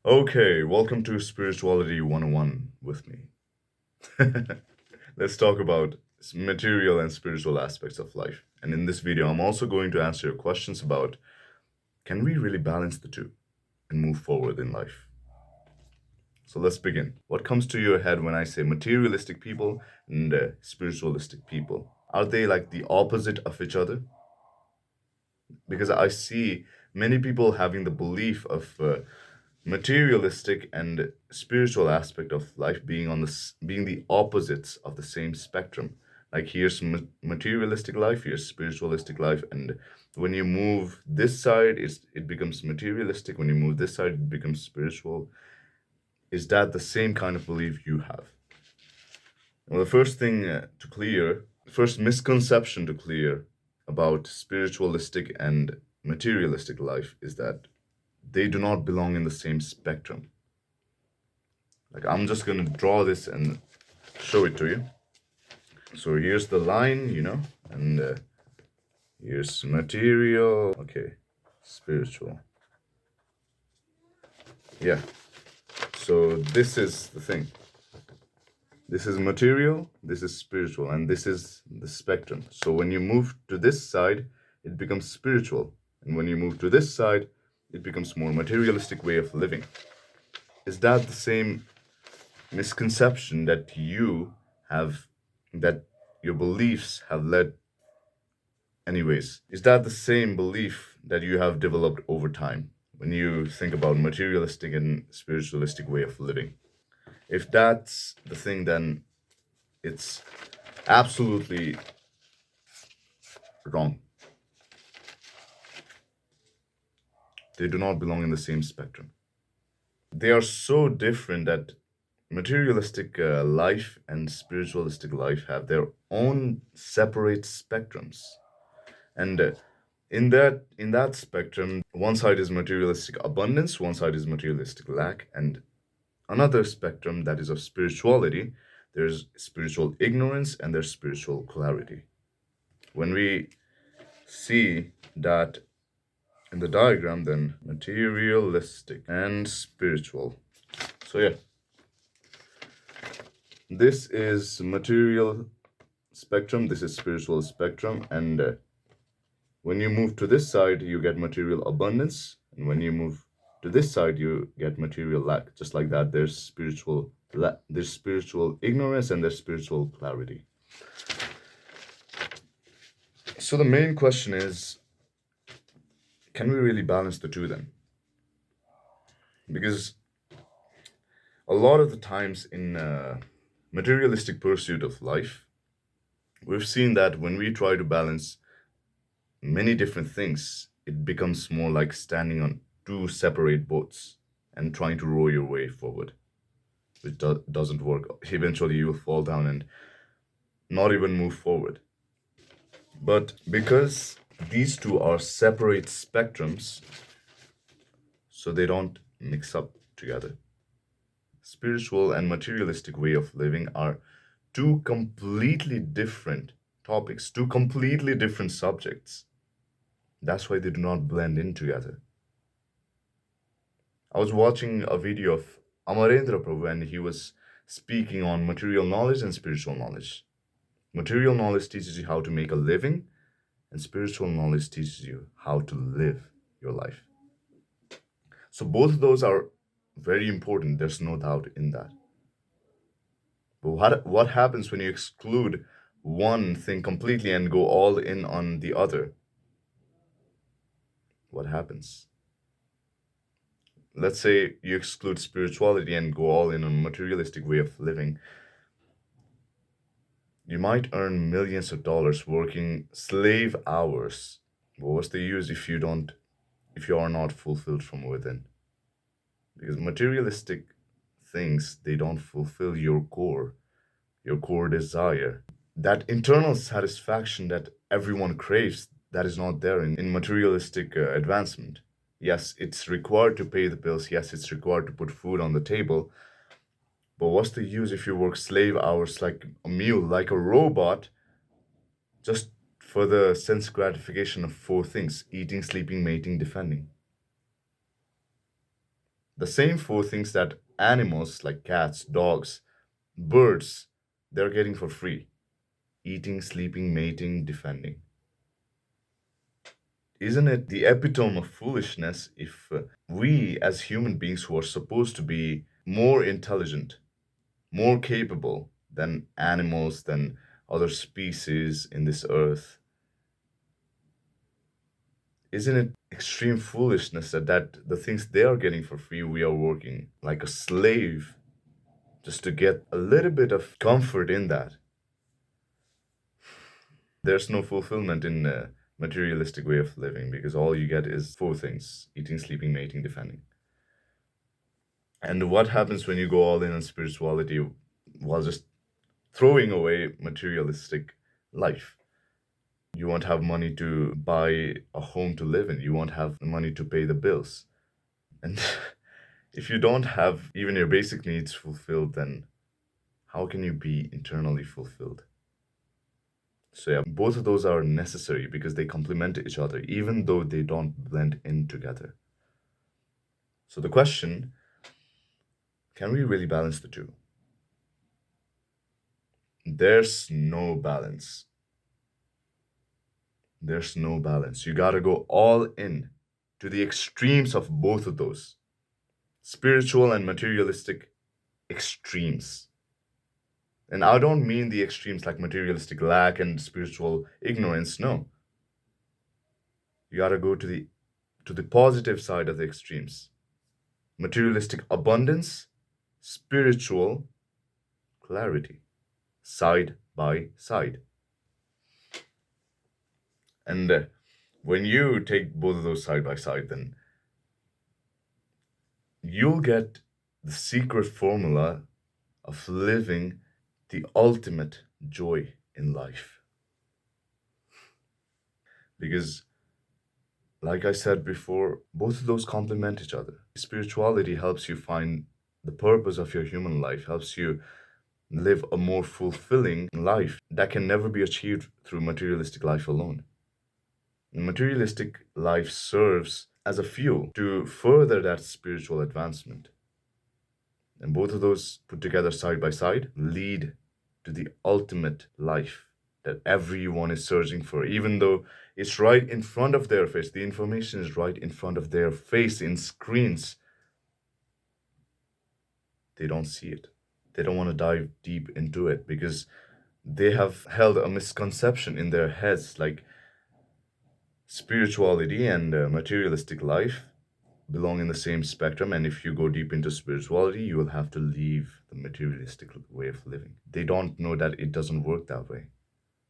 Okay, welcome to Spirituality 101 with me. Let's talk about material and spiritual aspects of life. And in this video, I'm also going to answer your questions about can we really balance the two and move forward in life? So let's begin. What comes to your head when I say materialistic people and spiritualistic people? Are they like the opposite of each other? Because I see many people having the belief of materialistic and spiritual aspect of life being being the opposites of the same spectrum. Like here's materialistic life, here's spiritualistic life, and when you move this side, it becomes materialistic. When you move this side, it becomes spiritual. Is that the same kind of belief you have? Well, the first thing to clear, first misconception to clear about spiritualistic and materialistic life is that they do not belong in the same spectrum. Like I'm just gonna draw this and show it to you. So here's the line, and here's material. Okay, spiritual. Yeah. So this is the thing. This is material, this is spiritual, and this is the spectrum. So when you move to this side, it becomes spiritual. And when you move to this side, it becomes more materialistic way of living. Is that the same misconception that you have, that your beliefs have led anyways? Is that the same belief that you have developed over time when you think about materialistic and spiritualistic way of living? If that's the thing, then it's absolutely wrong. They do not belong in the same spectrum. They are so different that materialistic life and spiritualistic life have their own separate spectrums. And in that spectrum, one side is materialistic abundance, one side is materialistic lack, and another spectrum that is of spirituality, there's spiritual ignorance and there's spiritual clarity. When we see that in the diagram, then materialistic and spiritual. So yeah, this is material spectrum, this is spiritual spectrum, and when you move to this side, you get material abundance, and when you move to this side, you get material lack. Just like that, there's spiritual ignorance and there's spiritual clarity. So the main question is, can we really balance the two then? Because a lot of the times in materialistic pursuit of life, we've seen that when we try to balance many different things, it becomes more like standing on two separate boats and trying to row your way forward, which doesn't work. Eventually, you will fall down and not even move forward. But because these two are separate spectrums, so they don't mix up together. Spiritual and materialistic way of living are two completely different topics, two completely different subjects. That's why they do not blend in together. I was watching a video of Amarendra Prabhu and he was speaking on material knowledge and spiritual knowledge. Material knowledge teaches you how to make a living, and spiritual knowledge teaches you how to live your life. So both of those are very important. There's no doubt in that. But what happens when you exclude one thing completely and go all in on the other? What happens? Let's say you exclude spirituality and go all in on materialistic way of living. You might earn millions of dollars working slave hours. But what's the use if you are not fulfilled from within? Because materialistic things, they don't fulfill your core desire. That internal satisfaction that everyone craves, that is not there in materialistic advancement. Yes, it's required to pay the bills. Yes, it's required to put food on the table. But what's the use if you work slave hours like a mule, like a robot, just for the sense gratification of four things: eating, sleeping, mating, defending? The same four things that animals like cats, dogs, birds, they're getting for free: eating, sleeping, mating, defending. Isn't it the epitome of foolishness if we, as human beings who are supposed to be more intelligent, more capable than animals, than other species in this earth, isn't it extreme foolishness that the things they are getting for free, we are working like a slave just to get a little bit of comfort in that? There's no fulfillment in a materialistic way of living because all you get is four things: eating, sleeping, mating, defending. And what happens when you go all in on spirituality while just throwing away materialistic life? You won't have money to buy a home to live in. You won't have money to pay the bills. And if you don't have even your basic needs fulfilled, then how can you be internally fulfilled? So, yeah, both of those are necessary because they complement each other, even though they don't blend in together. So, the question, can we really balance the two? There's no balance. There's no balance. You gotta go all in to the extremes of both of those spiritual and materialistic extremes. And I don't mean the extremes like materialistic lack and spiritual ignorance. No. You gotta go to the positive side of the extremes. Materialistic abundance, spiritual clarity, side by side. And when you take both of those side by side, then you'll get the secret formula of living the ultimate joy in life. Because, like I said before, both of those complement each other. Spirituality helps you find the purpose of your human life, helps you live a more fulfilling life that can never be achieved through materialistic life alone. Materialistic life serves as a fuel to further that spiritual advancement. And both of those put together side by side lead to the ultimate life that everyone is searching for, even though it's right in front of their face. The information is right in front of their face in screens. They don't see it. They don't want to dive deep into it because they have held a misconception in their heads like spirituality and materialistic life belong in the same spectrum, and if you go deep into spirituality you will have to leave the materialistic way of living. They don't know that it doesn't work that way,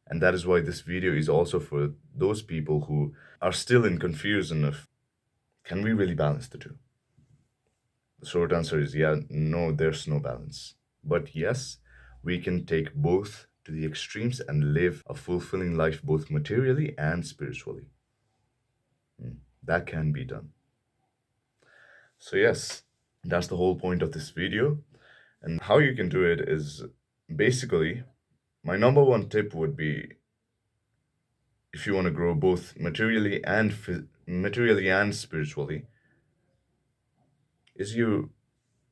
and that is why this video is also for those people who are still in confusion of, can we really balance the two? The short answer is yeah, no, there's no balance, but yes, we can take both to the extremes and live a fulfilling life both materially and spiritually. That can be done. So yes, that's the whole point of this video. And how you can do it is basically, my number one tip would be, if you want to grow both materially and spiritually, is you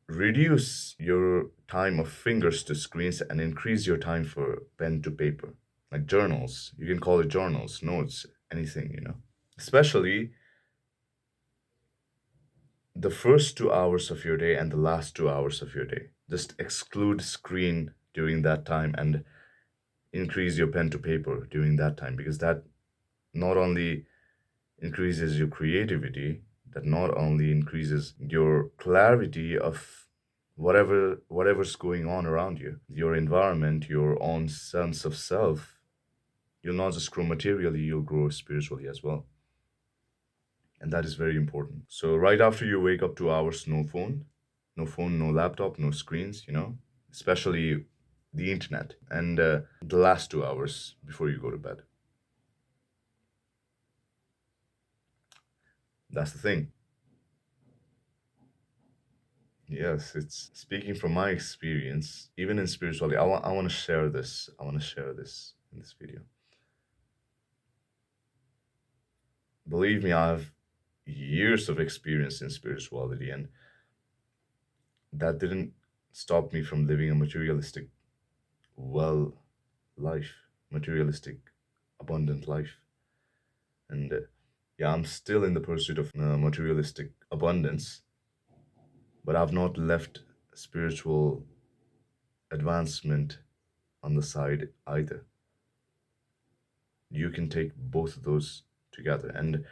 reduce your time of fingers to screens and increase your time for pen to paper, like journals. You can call it journals, notes, anything. Especially the first 2 hours of your day and the last 2 hours of your day. Just exclude screen during that time and increase your pen to paper during that time, because that not only increases your creativity, that not only increases your clarity of whatever's going on around you, your environment, your own sense of self. You'll not just grow materially, you'll grow spiritually as well. And that is very important. So right after you wake up, 2 hours, no phone, no laptop, no screens, especially the internet, and the last 2 hours before you go to bed. That's the thing. Yes, it's speaking from my experience, even in spirituality. I want to share this. I want to share this in this video. Believe me, I have years of experience in spirituality, and that didn't stop me from living a materialistic, well life, materialistic, abundant life. And yeah, I'm still in the pursuit of materialistic abundance, but I've not left spiritual advancement on the side either. You can take both of those together. And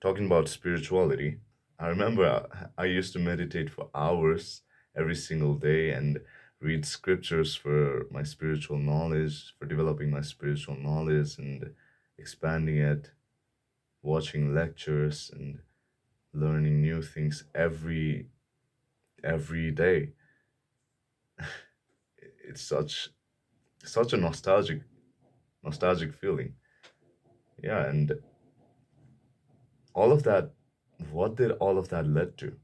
talking about spirituality, I remember I used to meditate for hours every single day and read scriptures for my spiritual knowledge, for developing my spiritual knowledge and expanding it, watching lectures and learning new things every day. It's such a nostalgic feeling. Yeah, and all of that, what did all of that lead to?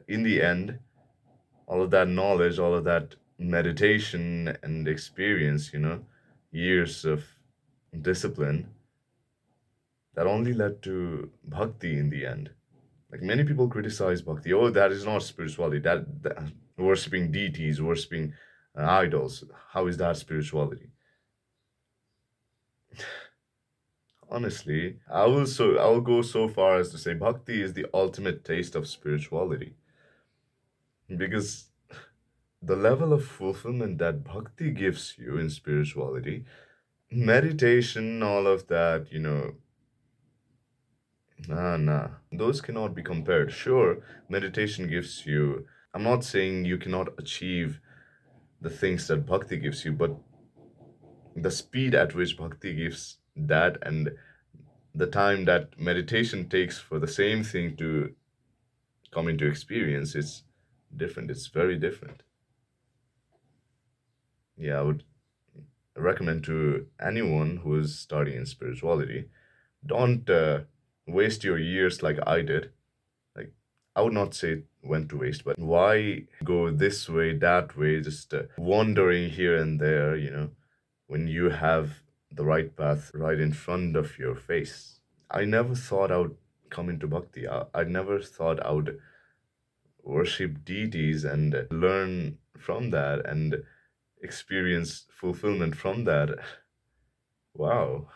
In the end, all of that knowledge, all of that meditation and experience, years of discipline, that only led to bhakti in the end. Like many people criticize bhakti. Oh, that is not spirituality. That worshipping deities, worshipping idols. How is that spirituality? Honestly, I will go so far as to say bhakti is the ultimate taste of spirituality, because the level of fulfillment that bhakti gives you in spirituality, meditation, all of that, nah, those cannot be compared. Sure, meditation gives you. I'm not saying you cannot achieve the things that bhakti gives you, but the speed at which bhakti gives that and the time that meditation takes for the same thing to come into experience is different. It's very different. Yeah, I would recommend to anyone who is starting in spirituality, don't waste your years like I did. Like, I would not say went to waste, but why go this way, that way, just wandering here and there, when you have the right path right in front of your face. I never thought I would come into bhakti. I never thought I would worship deities and learn from that and experience fulfillment from that. Wow.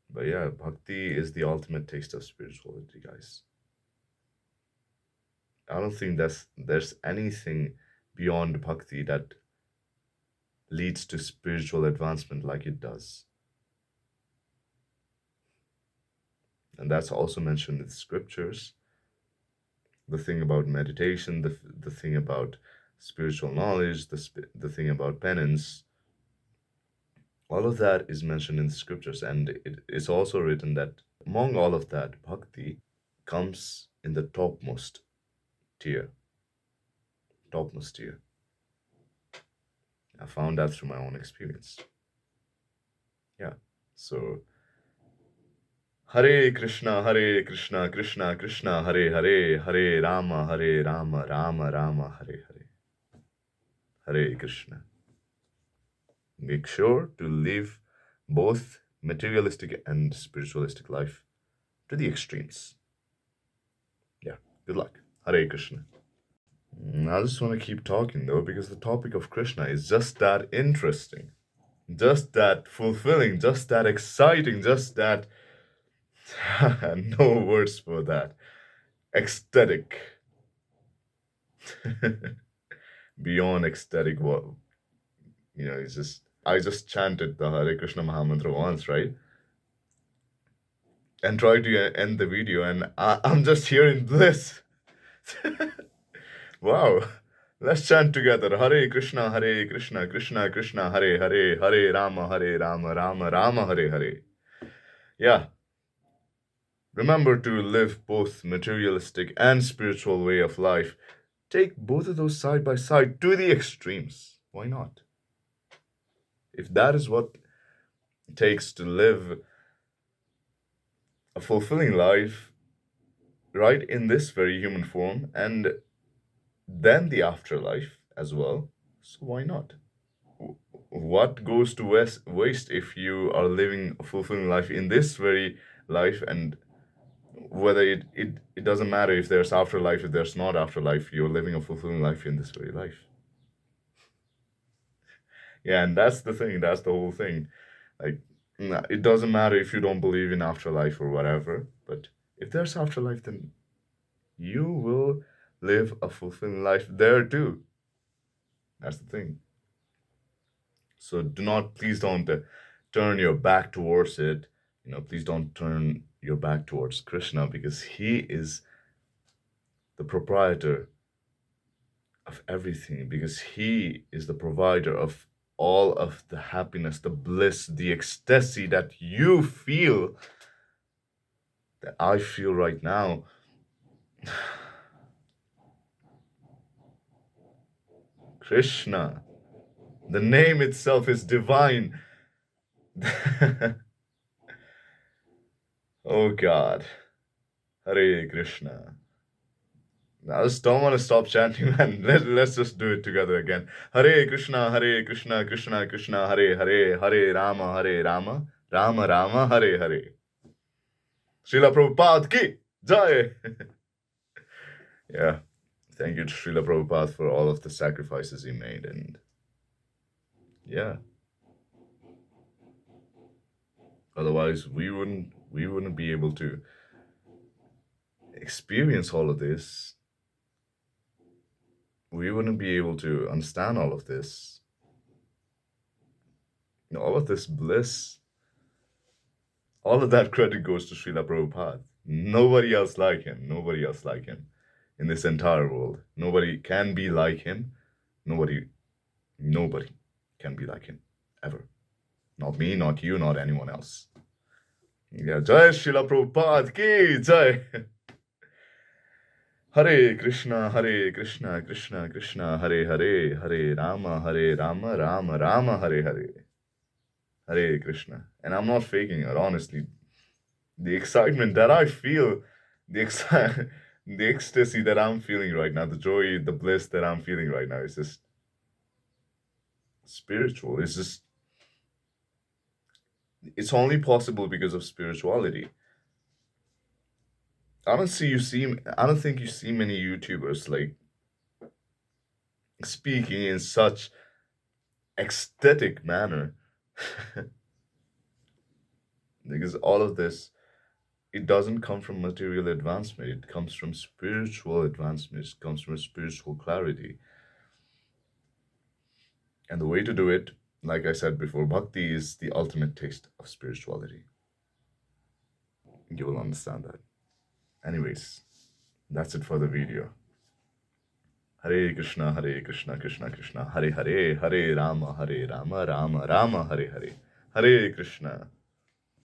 But yeah, bhakti is the ultimate taste of spirituality, guys. I don't think there's anything beyond bhakti that leads to spiritual advancement like it does. And that's also mentioned in the scriptures. The thing about meditation, the thing about spiritual knowledge, the thing about penance, all of that is mentioned in the scriptures. And it is also written that among all of that, bhakti comes in the topmost tier. Topmost tier. I found that through my own experience. Yeah. So Hare Krishna, Krishna Krishna, Hare Hare, Hare Rama, Rama Rama, Hare Hare. Hare Krishna. Make sure to live both materialistic and spiritualistic life to the extremes. Yeah. Good luck. Hare Krishna. I just want to keep talking though, because the topic of Krishna is just that interesting, just that fulfilling, just that exciting, just that no words for that. Ecstatic. Beyond ecstatic, what it's just I just chanted the Hare Krishna Mahamantra once, right? And tried to end the video, and I'm just here in bliss. Wow. Let's chant together. Hare Krishna, Krishna Krishna, Hare Hare, Hare Rama, Rama Rama, Hare Hare. Yeah. Remember to live both materialistic and spiritual way of life. Take both of those side by side to the extremes. Why not? If that is what it takes to live a fulfilling life right in this very human form and then the afterlife as well, so why not? What goes to waste if you are living a fulfilling life in this very life, and whether it doesn't matter if there's afterlife, if there's not afterlife, you're living a fulfilling life in this very life. Yeah, and that's the thing, that's the whole thing. Like, it doesn't matter if you don't believe in afterlife or whatever, but if there's afterlife, then you will live a fulfilling life there too. That's the thing. So please don't turn your back towards it. Please don't turn your back towards Krishna, because he is the proprietor of everything, because he is the provider of all of the happiness, the bliss, the ecstasy that you feel, that I feel right now. Krishna, the name itself is divine. Oh God. Hare Krishna. I just don't want to stop chanting, man. Let's just do it together again. Hare Krishna, Krishna Krishna, Hare Hare, Hare Rama, Rama Rama, Hare Hare. Srila Prabhupada ki jai. Yeah. Thank you to Srila Prabhupada for all of the sacrifices he made, and yeah. Otherwise, we wouldn't be able to experience all of this. We wouldn't be able to understand all of this. All of this bliss, all of that credit goes to Srila Prabhupada. Nobody else like him. Nobody else like him in this entire world. Nobody can be like him. Nobody can be like him, ever. Not me, not you, not anyone else. Yeah, Jai Srila Prabhupada ki Jai. Hare Krishna, Krishna Krishna, Hare Hare, Hare Rama, Rama Rama, Hare Hare. Hare Krishna. And I'm not faking it, honestly. The excitement that I feel, the ecstasy that I'm feeling right now, the joy, the bliss that I'm feeling right now is just spiritual. It's only possible because of spirituality. I don't think you see many YouTubers like speaking in such ecstatic manner. Because all of this, it doesn't come from material advancement. It comes from spiritual advancement. It comes from spiritual clarity. And the way to do it, like I said before, bhakti is the ultimate taste of spirituality. You will understand that. Anyways, that's it for the video. Hare Krishna, Krishna Krishna, Hare Hare, Hare Rama, Rama Rama, Hare Hare. Hare Krishna.